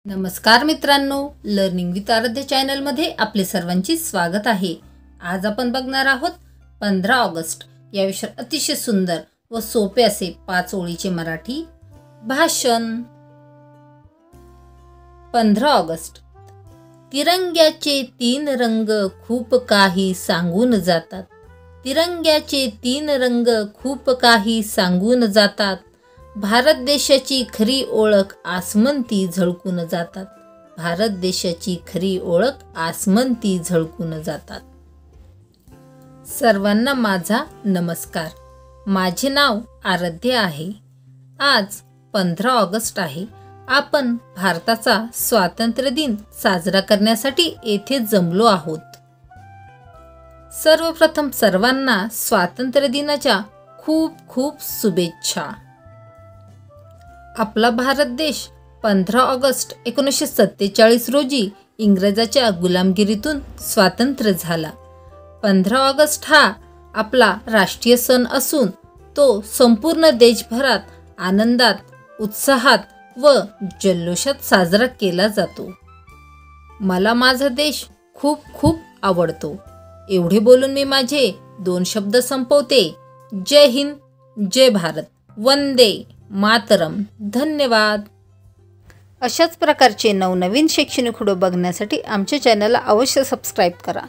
नमस्कार मित्रांनो, learning with आराध्य चॅनलमध्ये आपले सर्वांचे स्वागत आहे। आज आपण बघणार आहोत 15 ऑगस्ट या विषयावर अतिशय सुंदर व सोपे असे 5 ओळीचे मराठी भाषण। 15 ऑगस्ट। तिरंग्याचे 3 रंग खूप काही सांगून जातात। तिरंग्याचे 3 रंग खूप काही सांगून जातात। भारत देशाची खरी ओळख आसमंती झळकून जातात। भारत देशाची खरी ओळख आसमंती झळकून जातात। सर्वांना माझा नमस्कार। माझे नाव आराध्य आहे। आज 15 ऑगस्ट आहे। आपण भारताचा स्वातंत्र्य दिन साजरा करण्यासाठी येथे जमलो आहोत। सर्वप्रथम सर्वांना स्वातंत्र्य दिनाच्या खूप खूप शुभेच्छा। आपला भारत देश 15 ऑगस्ट 1947 रोजी इंग्रजाच्या गुलामगिरीतून स्वतंत्र झाला। 15 ऑगस्ट हा आपला राष्ट्रीय सण असून तो संपूर्ण देशभरात आनंदात, उत्साहात व जल्लोषात साजरा केला जातो। मला माझा देश खूप खूप आवडतो। एवढे बोलून मी माझे 2 शब्द संपवते। जय हिंद, जय भारत, वंदे मातरम। धन्यवाद। अशाच प्रकारचे नवनवीन शैक्षणिक व्हिडिओ बघण्यासाठी आमच्या चॅनलला अवश्य सबस्क्राईब करा।